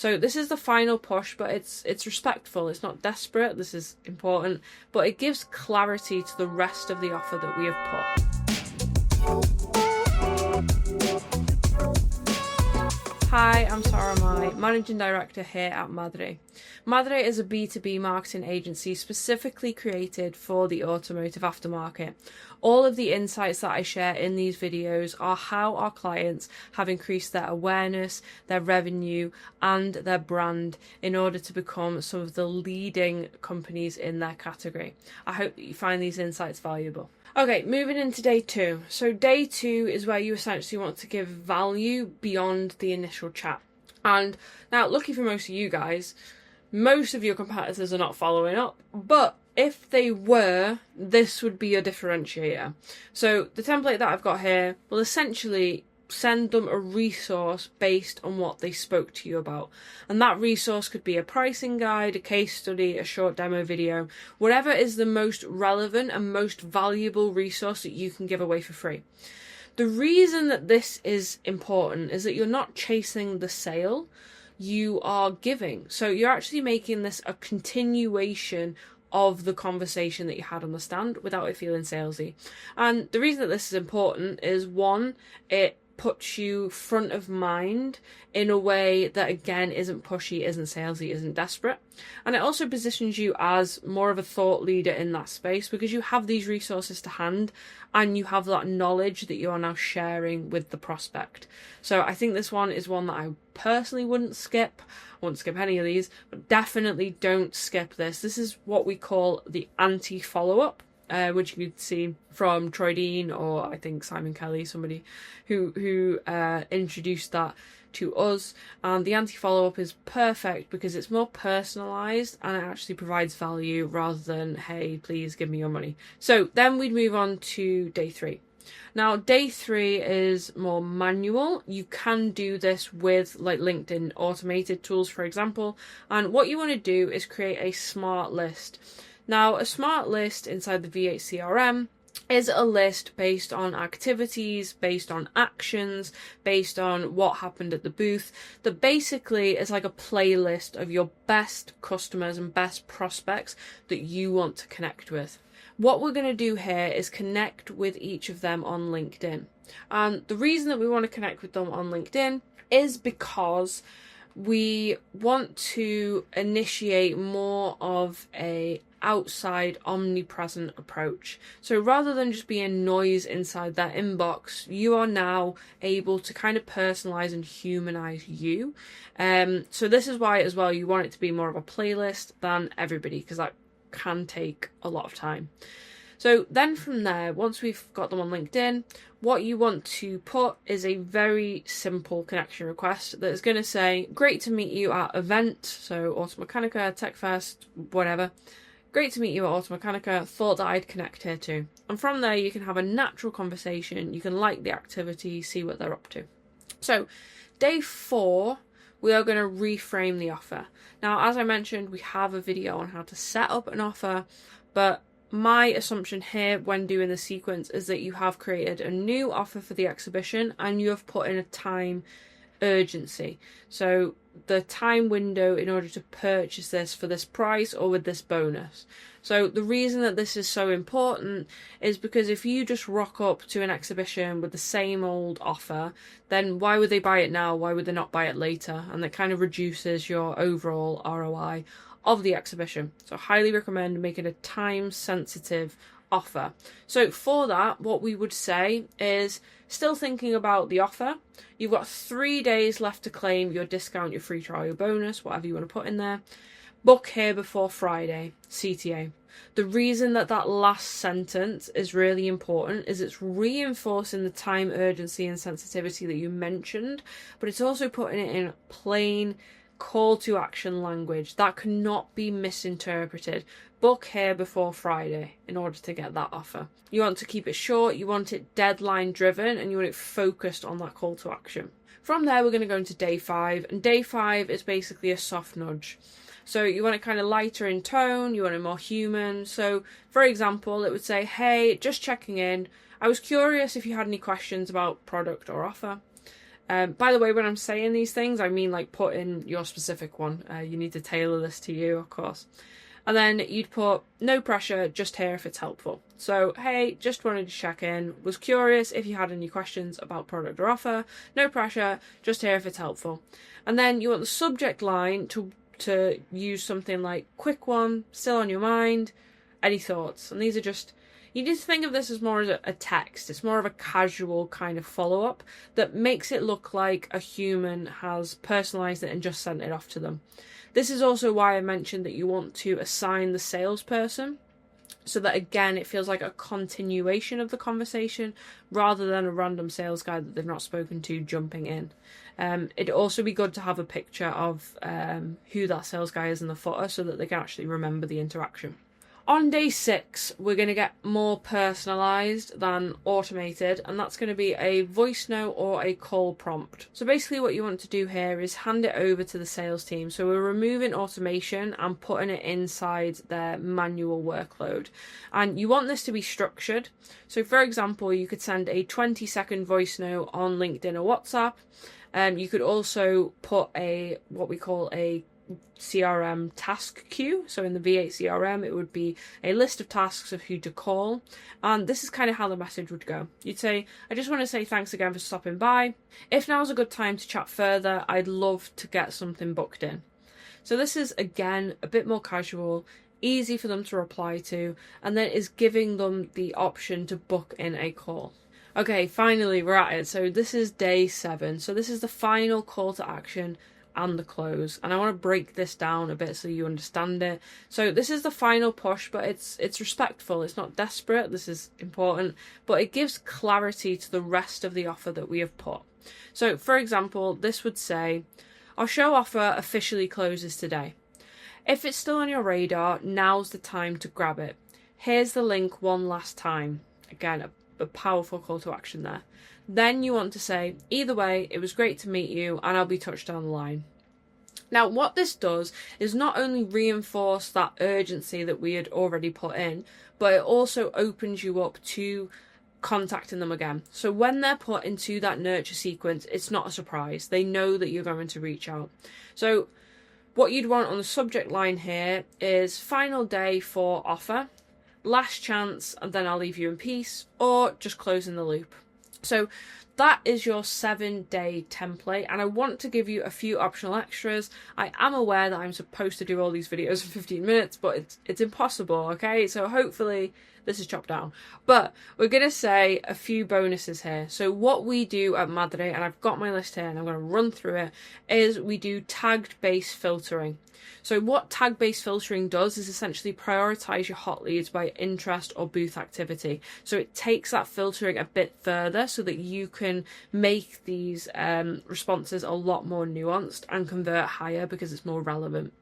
So this is the final push, but it's respectful. It's not desperate. This is important, but it gives clarity to the rest of the offer that we have put. Hi, I'm Sara-Mai, Managing Director here at Madre. Madre is a B2B marketing agency specifically created for the automotive aftermarket. All of the insights that I share in these videos are how our clients have increased their awareness, their revenue, and their brand in order to become some of the leading companies in their category. I hope that you find these insights valuable. Okay, moving into day 2. So day 2 is where you essentially want to give value beyond the initial chat. And now, lucky for most of you guys, most of your competitors are not following up, but if they were, this would be a differentiator. So the template that I've got here will essentially send them a resource based on what they spoke to you about. And that resource could be a pricing guide, a case study, a short demo video, whatever is the most relevant and most valuable resource that you can give away for free. The reason that this is important is that you're not chasing the sale, you are giving. So you're actually making this a continuation of the conversation that you had on the stand without it feeling salesy. And the reason that this is important is, one, it puts you front of mind in a way that, again, isn't pushy, isn't salesy, isn't desperate. And it also positions you as more of a thought leader in that space because you have these resources to hand and you have that knowledge that you are now sharing with the prospect. So I think this one is one that I personally wouldn't skip. I wouldn't skip any of these, but definitely don't skip this. This is what we call the anti-follow-up. Which you could see from Troy Dean or I think Simon Kelly, somebody who introduced that to us. And the anti-follow-up is perfect because it's more personalised and it actually provides value rather than, hey, please give me your money. So then we'd move on to day 3. Now, day 3 is more manual. You can do this with like LinkedIn automated tools, for example. And what you want to do is create a smart list. Now, a smart list inside the V8 CRM is a list based on activities, based on actions, based on what happened at the booth, that basically is like a playlist of your best customers and best prospects that you want to connect with. What we're going to do here is connect with each of them on LinkedIn. And the reason that we want to connect with them on LinkedIn is because we want to initiate more of a outside omnipresent approach. So rather than just being noise inside that inbox, you are now able to kind of personalize and humanize you. So this is why as well you want it to be more of a playlist than everybody, because that can take a lot of time. So then from there, once we've got them on LinkedIn, what you want to put is a very simple connection request that is going to say, great to meet you at event, so Automechanika, TechFest, whatever. Great to meet you at Automechanika, thought that I'd connect here too. And from there you can have a natural conversation, you can like the activity, see what they're up to. So day 4, we are going to reframe the offer. Now, as I mentioned, we have a video on how to set up an offer, but my assumption here when doing the sequence is that you have created a new offer for the exhibition and you have put in a time urgency. So the time window in order to purchase this for this price or with this bonus. So the reason that this is so important is because if you just rock up to an exhibition with the same old offer, then why would they buy it now? Why would they not buy it later? And that kind of reduces your overall ROI of the exhibition. So highly recommend making a time sensitive offer. So for that, what we would say is, still thinking about the offer, you've got 3 days left to claim your discount, your free trial, your bonus, whatever you want to put in there. Book here before Friday, CTA. The reason that that last sentence is really important is it's reinforcing the time urgency and sensitivity that you mentioned, but it's also putting it in plain call to action language that cannot be misinterpreted. Book here before Friday in order to get that offer. You want to keep it short, you want it deadline driven, and you want it focused on that call to action. From there, we're going to go into day 5, and day 5 is basically a soft nudge. So you want it kind of lighter in tone, you want it more human. So for example, it would say, hey, just checking in. I was curious if you had any questions about product or offer. By the way, when I'm saying these things, I mean like put in your specific one. You need to tailor this to you, of course. And then you'd put no pressure, just here if it's helpful. So, hey, just wanted to check in, was curious if you had any questions about product or offer. No pressure, just here if it's helpful. And then you want the subject line to use something like quick one, still on your mind, any thoughts? And these are just, you need to think of this as more as a text. It's more of a casual kind of follow-up that makes it look like a human has personalised it and just sent it off to them. This is also why I mentioned that you want to assign the salesperson, so that again it feels like a continuation of the conversation rather than a random sales guy that they've not spoken to jumping in. It'd also be good to have a picture of who that sales guy is in the footer so that they can actually remember the interaction. On day 6, we're going to get more personalised than automated, and that's going to be a voice note or a call prompt. So basically what you want to do here is hand it over to the sales team. So we're removing automation and putting it inside their manual workload. And you want this to be structured. So for example, you could send a 20-second voice note on LinkedIn or WhatsApp. You could also put what we call a CRM task queue. So in the V8 CRM, it would be a list of tasks of who to call. And this is kind of how the message would go. You'd say, I just want to say thanks again for stopping by. If now's a good time to chat further, I'd love to get something booked in. So this is, again, a bit more casual, easy for them to reply to, and then is giving them the option to book in a call. Okay, finally, we're at it. So this is day 7. So this is the final call to action and the close, and I want to break this down a bit so you understand it. So this is the final push, but it's respectful, it's not desperate, this is important, but it gives clarity to the rest of the offer that we have put. So for example, this would say, our show offer officially closes today. If it's still on your radar, now's the time to grab it. Here's the link one last time. Again, a powerful call to action there. Then you want to say, either way, it was great to meet you and I'll be touched down the line. Now, what this does is not only reinforce that urgency that we had already put in, but it also opens you up to contacting them again. So when they're put into that nurture sequence, it's not a surprise. They know that you're going to reach out. So what you'd want on the subject line here is final day for offer, last chance, and then I'll leave you in peace, or just closing the loop. So that is your 7-day template, and I want to give you a few optional extras. I am aware that I'm supposed to do all these videos in 15 minutes, but it's impossible, okay? So hopefully this is chopped down. But we're going to say a few bonuses here. So what we do at Madre, and I've got my list here and I'm going to run through it, is we do tagged-based filtering. So what tag-based filtering does is essentially prioritize your hot leads by interest or booth activity. So it takes that filtering a bit further so that you can make these responses a lot more nuanced and convert higher because it's more relevant.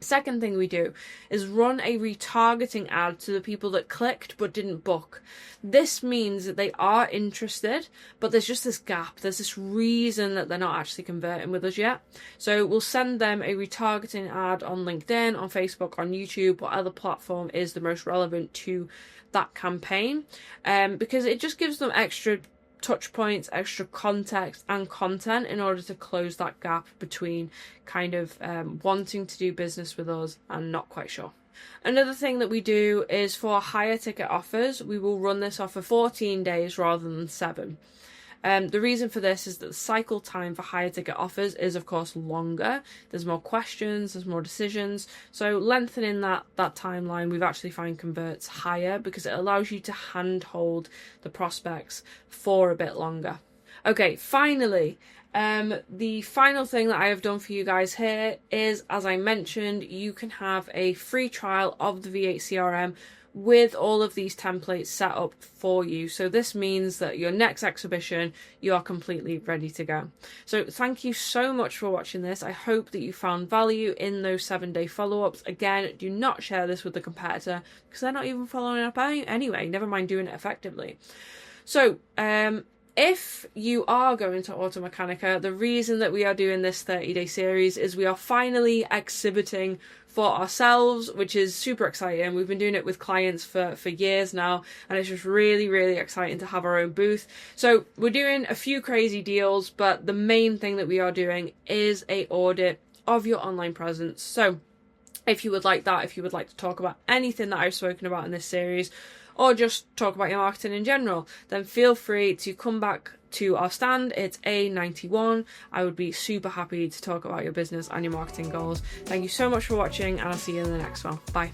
Second thing we do is run a retargeting ad to the people that clicked but didn't book. This means that they are interested, but there's just this gap. There's this reason that they're not actually converting with us yet. So we'll send them a retargeting ad on LinkedIn, on Facebook, on YouTube, whatever platform is the most relevant to that campaign, because it just gives them extra touch points, extra context and content in order to close that gap between kind of wanting to do business with us and not quite sure. Another thing that we do is for higher ticket offers, we will run this off for 14 days rather than 7. The reason for this is that the cycle time for higher ticket offers is of course longer. There's more questions, there's more decisions. So lengthening that timeline, we've actually found converts higher because it allows you to handhold the prospects for a bit longer. Okay, finally, the final thing that I have done for you guys here is, as I mentioned, you can have a free trial of the V8 CRM with all of these templates set up for you. So this means that your next exhibition, you are completely ready to go. So thank you so much for watching this. I hope that you found value in those 7-day follow-ups. Again, do not share this with the competitor because they're not even following up anyway, never mind doing it effectively. So If you are going to Automechanika, the reason that we are doing this 30-day series is we are finally exhibiting for ourselves, which is super exciting. We've been doing it with clients for years now, and it's just really, really exciting to have our own booth. So we're doing a few crazy deals, but the main thing that we are doing is an audit of your online presence. So if you would like that, if you would like to talk about anything that I've spoken about in this series, or just talk about your marketing in general, then feel free to come back to our stand. It's A91. I would be super happy to talk about your business and your marketing goals. Thank you so much for watching, and I'll see you in the next one. Bye.